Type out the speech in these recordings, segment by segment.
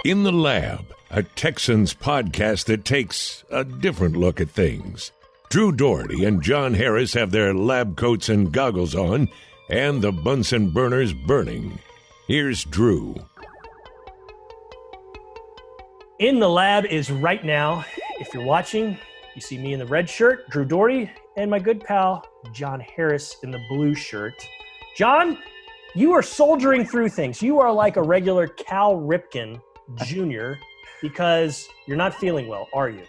In the Lab, a Texans podcast that takes a different look at things. Drew Dougherty and John Harris have their lab coats and goggles on, and the Bunsen burners burning. Here's Drew. In the Lab is right now. If you're watching, you see me in the red shirt, Drew Dougherty, and my good pal, John Harris, in the blue shirt. John, you are soldiering through things. You are like a regular Cal Ripken Jr. because you're not feeling well, are you?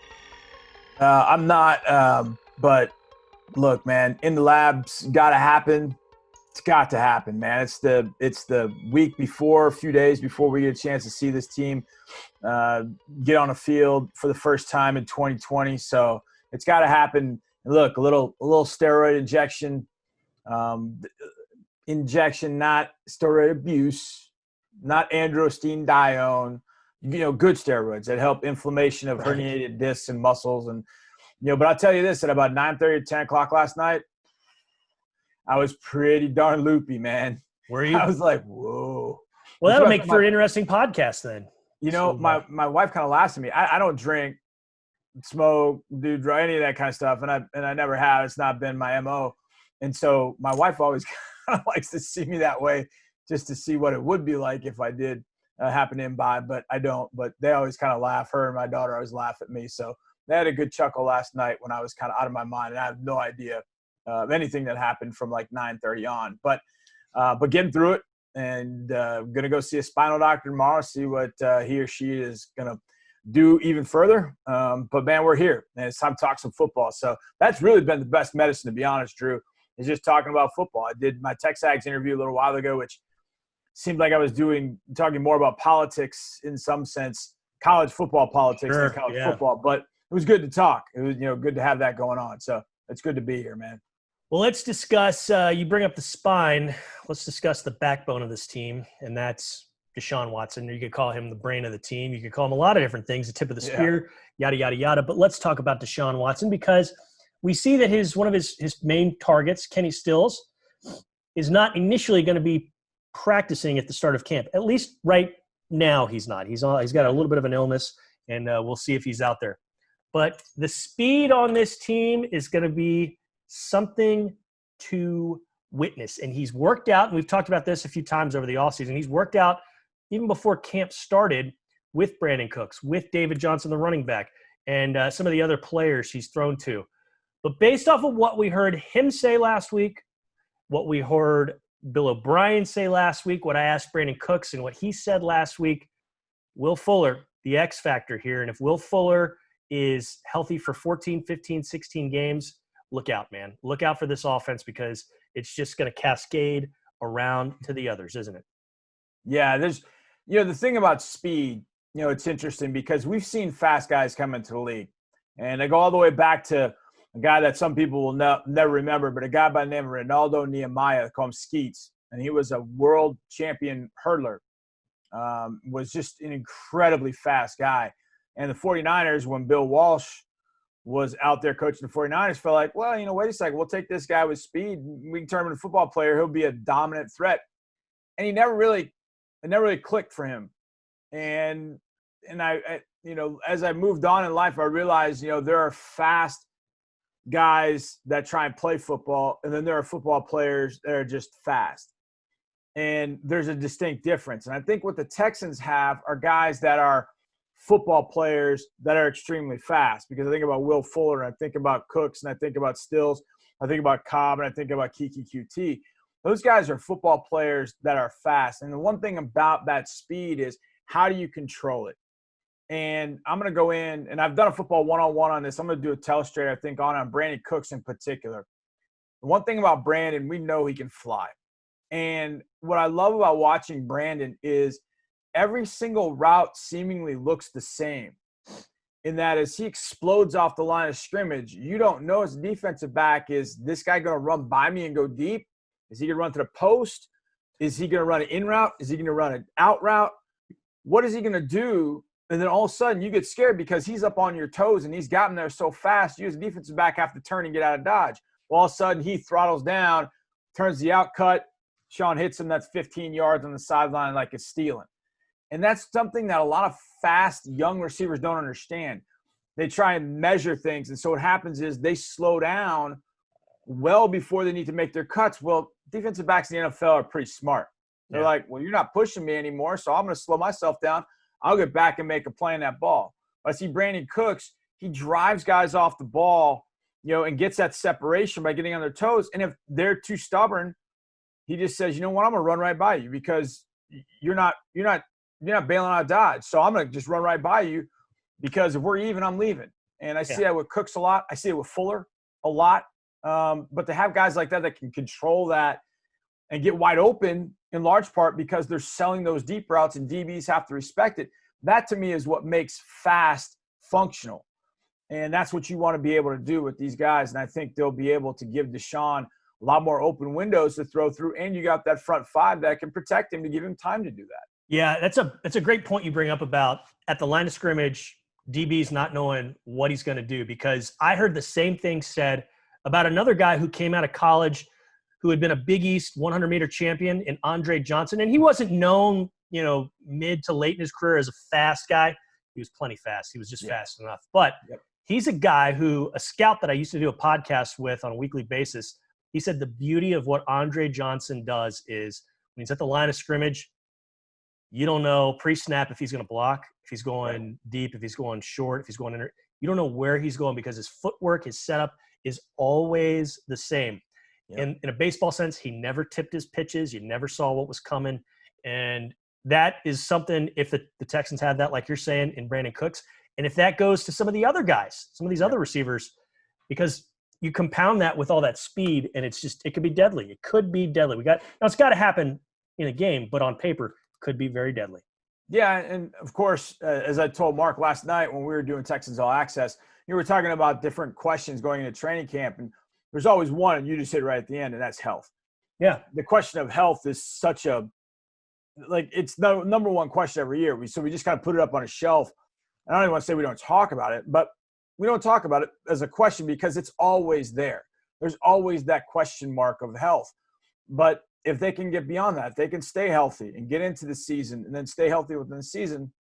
I'm not, but look, man, in the lab's got to happen. It's got to happen, man. It's the week before, a few days before we get a chance to see this team get on a field for the first time in 2020. So it's got to happen. Look, a little steroid injection, not steroid abuse, not androstenedione. Good steroids that help inflammation of herniated discs and muscles. And, but I'll tell you this, at about 9:30 or 10 o'clock last night, I was pretty darn loopy, man. Were you? I was like, whoa. Well, that'll make for an interesting podcast then. My wife kind of laughs at me. I don't drink, smoke, do drugs, any of that kind of stuff. And I never have. It's not been my MO. And so my wife always kind of likes to see me that way just to see what it would be like if I did happen to imbibe, but I don't. But they always kind of laugh. Her and my daughter always laugh at me. So they had a good chuckle last night when I was kind of out of my mind, and I have no idea of anything that happened from like 9:30 on. But getting through it, and going to go see a spinal doctor tomorrow, see what he or she is going to do even further. But, man, we're here, and it's time to talk some football. So that's really been the best medicine, to be honest, Drew, is just talking about football. I did my Texags interview a little while ago, which seemed like I was talking more about politics in some sense, college football politics than college football. But it was good to talk. It was, good to have that going on. So it's good to be here, man. Well, let's discuss, you bring up the spine. Let's discuss the backbone of this team, and that's Deshaun Watson. You could call him the brain of the team. You could call him a lot of different things, the tip of the spear, yada, yada, yada. But let's talk about Deshaun Watson, because we see that one of his main targets, Kenny Stills, is not initially going to be practicing at the start of camp. At least right now he's not. He's got a little bit of an illness, and we'll see if he's out there. But the speed on this team is going to be something to witness. And he's worked out, and we've talked about this a few times over the offseason, he's worked out even before camp started with Brandon Cooks, with David Johnson, the running back, and some of the other players he's thrown to. But based off of what we heard him say last week, what we heard Bill O'Brien say last week, what I asked Brandon Cooks and what he said last week, Will Fuller, the X factor here. And if Will Fuller is healthy for 14, 15, 16 games, look out, man. Look out for this offense, because it's just going to cascade around to the others, isn't it? Yeah, there's, the thing about speed, it's interesting because we've seen fast guys come into the league. And I go all the way back to a guy that some people will never remember, but a guy by the name of Ronaldo Nehemiah, called him Skeets. And he was a world champion hurdler, was just an incredibly fast guy. And the 49ers, when Bill Walsh was out there coaching the 49ers, felt like, well, wait a second, we'll take this guy with speed. We can turn him into a football player. He'll be a dominant threat. And it never really clicked for him. And I as I moved on in life, I realized, there are fast guys that try and play football, and then there are football players that are just fast. And there's a distinct difference. And I think what the Texans have are guys that are football players that are extremely fast, because I think about Will Fuller, and I think about Cooks, and I think about Stills, I think about Cobb, and I think about Kiki QT. Those guys are football players that are fast. And the one thing about that speed is, how do you control it? And I'm going to go in, and I've done a football one-on-one on this. I'm going to do a telestrator, I think, on Brandon Cooks in particular. The one thing about Brandon, we know he can fly. And what I love about watching Brandon is every single route seemingly looks the same, in that as he explodes off the line of scrimmage, you don't know as a defensive back, is this guy going to run by me and go deep? Is he going to run to the post? Is he going to run an in route? Is he going to run an out route? What is he going to do? And then all of a sudden you get scared because he's up on your toes and he's gotten there so fast, you as a defensive back have to turn and get out of dodge. Well, all of a sudden he throttles down, turns the out cut. Sean hits him. That's 15 yards on the sideline like it's stealing. And that's something that a lot of fast, young receivers don't understand. They try and measure things. And so what happens is they slow down well before they need to make their cuts. Well, defensive backs in the NFL are pretty smart. They're like, well, you're not pushing me anymore, so I'm going to slow myself down. I'll get back and make a play on that ball. I see Brandon Cooks, he drives guys off the ball, and gets that separation by getting on their toes. And if they're too stubborn, he just says, you know what, I'm going to run right by you because you're not bailing out of Dodge. So I'm going to just run right by you because if we're even, I'm leaving. And I see that with Cooks a lot. I see it with Fuller a lot. But to have guys like that can control that and get wide open in large part because they're selling those deep routes and DBs have to respect it. That to me is what makes fast functional. And that's what you want to be able to do with these guys. And I think they'll be able to give Deshaun a lot more open windows to throw through. And you got that front five that can protect him to give him time to do that. Yeah, that's a great point you bring up about at the line of scrimmage, DB's not knowing what he's going to do, because I heard the same thing said about another guy who came out of college who had been a Big East 100-meter champion in Andre Johnson. And he wasn't known, mid to late in his career as a fast guy. He was plenty fast. He was just fast enough. But he's a guy who, a scout that I used to do a podcast with on a weekly basis, he said the beauty of what Andre Johnson does is when he's at the line of scrimmage, you don't know pre-snap if he's going to block, if he's going deep, if he's going short, if he's going in. You don't know where he's going because his footwork, his setup is always the same. In a baseball sense, he never tipped his pitches. You never saw what was coming. And that is something, if the Texans have that, like you're saying, in Brandon Cooks, and if that goes to some of the other guys, some of these other receivers, because you compound that with all that speed, and it could be deadly. It could be deadly. Now it's got to happen in a game, but on paper, could be very deadly. Yeah, and of course, as I told Mark last night when we were doing Texans All Access, you were talking about different questions going into training camp, and there's always one, and you just hit right at the end, and that's health. Yeah. The question of health is such it's the number one question every year. So we just kind of put it up on a shelf. I don't even want to say we don't talk about it, but we don't talk about it as a question because it's always there. There's always that question mark of health. But if they can get beyond that, if they can stay healthy and get into the season and then stay healthy within the season,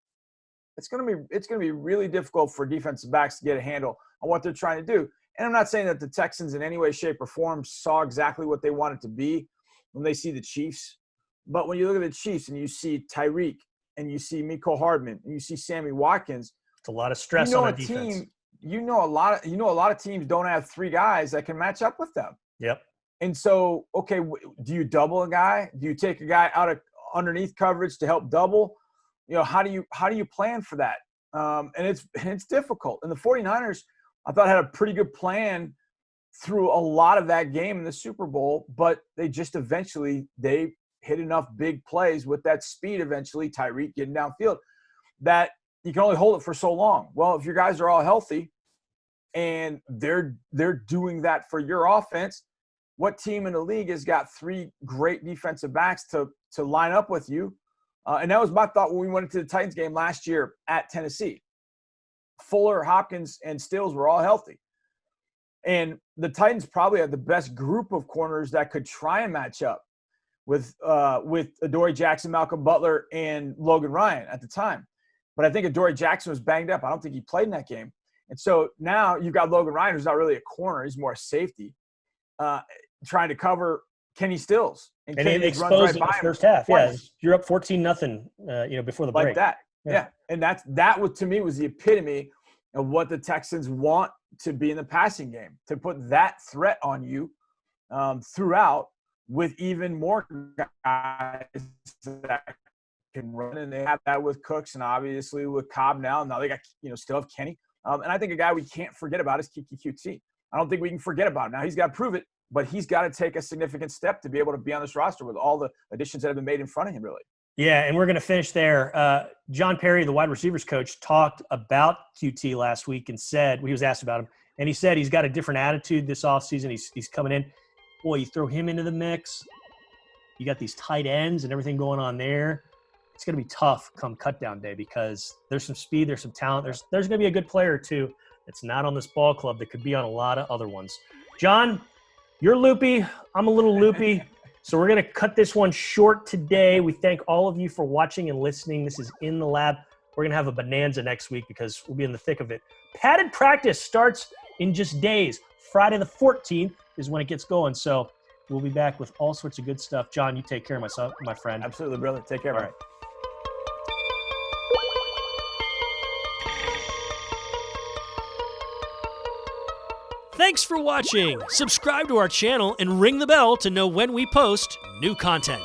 it's going to be really difficult for defensive backs to get a handle on what they're trying to do. And I'm not saying that the Texans in any way, shape, or form saw exactly what they wanted to be when they see the Chiefs. But when you look at the Chiefs and you see Tyreek and you see Mecole Hardman and you see Sammy Watkins, it's a lot of stress on a defense. Team, a lot of teams don't have three guys that can match up with them. Yep. And so, okay, do you double a guy? Do you take a guy out of underneath coverage to help double? How do you plan for that? And it's difficult. And the 49ers, I thought, had a pretty good plan through a lot of that game in the Super Bowl, but they just eventually they hit enough big plays with that speed eventually, Tyreek getting downfield, that you can only hold it for so long. Well, if your guys are all healthy and they're doing that for your offense, what team in the league has got three great defensive backs to line up with you? And that was my thought when we went into the Titans game last year at Tennessee. Fuller, Hopkins, and Stills were all healthy. And the Titans probably had the best group of corners that could try and match up with Adoree Jackson, Malcolm Butler, and Logan Ryan at the time. But I think Adoree Jackson was banged up. I don't think he played in that game. And so now you've got Logan Ryan, who's not really a corner. He's more a safety, trying to cover Kenny Stills. And they exposed in the first half. Yeah, you're up 14-0, before the break. Like that. Yeah. And that was, to me, was the epitome of what the Texans want to be in the passing game, to put that threat on you throughout with even more guys that can run. And they have that with Cooks and obviously with Cobb now. Now they got, still have Kenny. And I think a guy we can't forget about is Keke Coutee. I don't think we can forget about him. Now he's got to prove it, but he's got to take a significant step to be able to be on this roster with all the additions that have been made in front of him, really. Yeah, and we're going to finish there. John Perry, the wide receivers coach, talked about QT last week and said, he was asked about him, and he said he's got a different attitude this offseason. He's coming in. Boy, you throw him into the mix. You got these tight ends and everything going on there. It's going to be tough come cutdown day because there's some speed, there's some talent. There's going to be a good player or two that's not on this ball club that could be on a lot of other ones. John, you're loopy. I'm a little loopy. So we're going to cut this one short today. We thank all of you for watching and listening. This is In the Lab. We're going to have a bonanza next week because we'll be in the thick of it. Padded practice starts in just days. Friday the 14th is when it gets going. So we'll be back with all sorts of good stuff. John, you take care of my friend. Absolutely, brother. Take care. All right. Thanks for watching. Subscribe to our channel and ring the bell to know when we post new content.